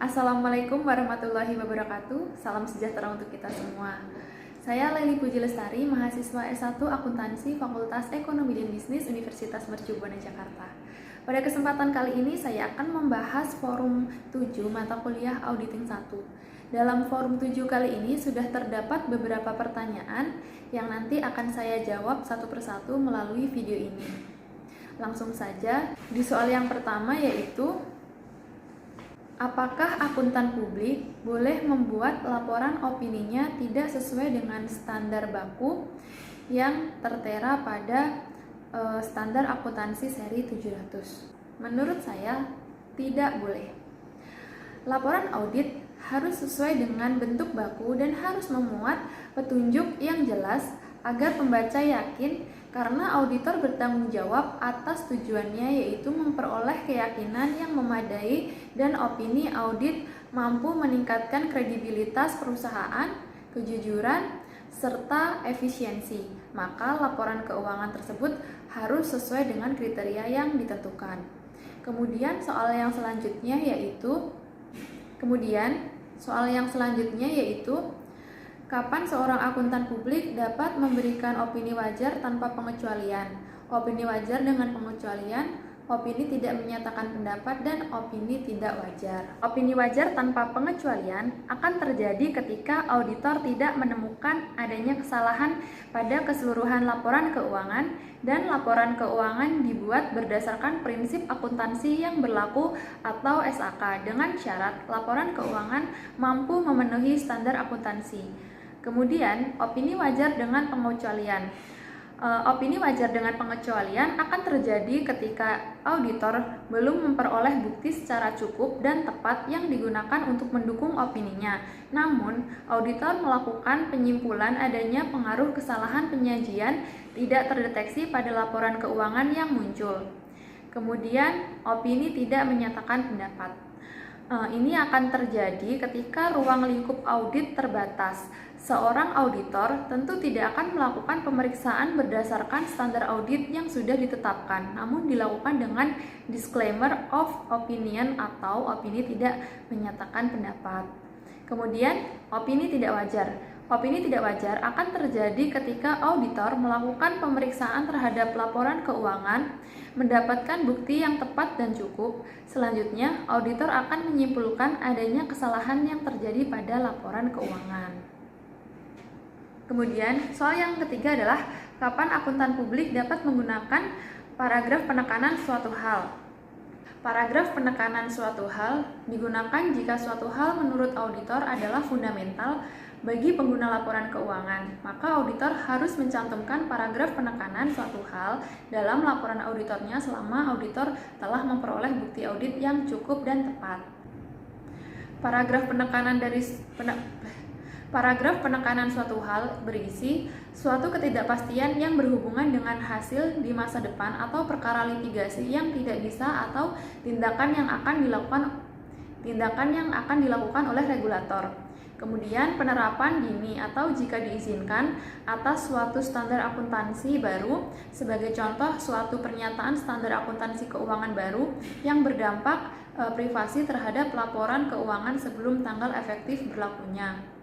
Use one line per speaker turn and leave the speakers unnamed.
Assalamualaikum warahmatullahi wabarakatuh. Salam sejahtera untuk kita semua. Saya Laili Puji Lestari, mahasiswa S1 Akuntansi Fakultas Ekonomi dan Bisnis Universitas Mercu Buana Jakarta. Pada kesempatan kali ini saya akan membahas forum 7 mata kuliah Auditing 1. Dalam forum 7 kali ini sudah terdapat beberapa pertanyaan yang nanti akan saya jawab satu persatu melalui video ini. Langsung saja, di soal yang pertama yaitu apakah akuntan publik boleh membuat laporan opininya tidak sesuai dengan standar baku yang tertera pada standar akuntansi seri 700? Menurut saya, tidak boleh. Laporan audit harus sesuai dengan bentuk baku dan harus memuat petunjuk yang jelas agar pembaca yakin karena auditor bertanggung jawab atas tujuannya, yaitu memperoleh keyakinan yang memadai dan opini audit mampu meningkatkan kredibilitas perusahaan, kejujuran, serta efisiensi. Maka laporan keuangan tersebut harus sesuai dengan kriteria yang ditentukan. Kemudian soal yang selanjutnya yaitu kapan seorang akuntan publik dapat memberikan opini wajar tanpa pengecualian? Opini wajar dengan pengecualian, opini tidak menyatakan pendapat, dan opini tidak wajar. Opini wajar tanpa pengecualian akan terjadi ketika auditor tidak menemukan adanya kesalahan pada keseluruhan laporan keuangan dan laporan keuangan dibuat berdasarkan prinsip akuntansi yang berlaku atau SAK dengan syarat laporan keuangan mampu memenuhi standar akuntansi. Kemudian, opini wajar dengan pengecualian. Opini wajar dengan pengecualian akan terjadi ketika auditor belum memperoleh bukti secara cukup dan tepat yang digunakan untuk mendukung opininya. Namun, auditor melakukan penyimpulan adanya pengaruh kesalahan penyajian tidak terdeteksi pada laporan keuangan yang muncul. Kemudian, opini tidak menyatakan pendapat. Ini akan terjadi ketika ruang lingkup audit terbatas. Seorang auditor tentu tidak akan melakukan pemeriksaan berdasarkan standar audit yang sudah ditetapkan, namun dilakukan dengan disclaimer of opinion atau opini tidak menyatakan pendapat. Kemudian, opini tidak wajar. Opini tidak wajar akan terjadi ketika auditor melakukan pemeriksaan terhadap laporan keuangan, mendapatkan bukti yang tepat dan cukup. Selanjutnya, auditor akan menyimpulkan adanya kesalahan yang terjadi pada laporan keuangan. Kemudian, soal yang ketiga adalah kapan akuntan publik dapat menggunakan paragraf penekanan suatu hal. Paragraf penekanan suatu hal digunakan jika suatu hal menurut auditor adalah fundamental bagi pengguna laporan keuangan. Maka auditor harus mencantumkan paragraf penekanan suatu hal dalam laporan auditornya selama auditor telah memperoleh bukti audit yang cukup dan tepat. Paragraf penekanan suatu hal berisi suatu ketidakpastian yang berhubungan dengan hasil di masa depan atau perkara litigasi yang tidak bisa atau tindakan yang akan dilakukan oleh regulator. Kemudian penerapan dini atau jika diizinkan atas suatu standar akuntansi baru, sebagai contoh suatu pernyataan standar akuntansi keuangan baru yang berdampak privasi terhadap laporan keuangan sebelum tanggal efektif berlakunya.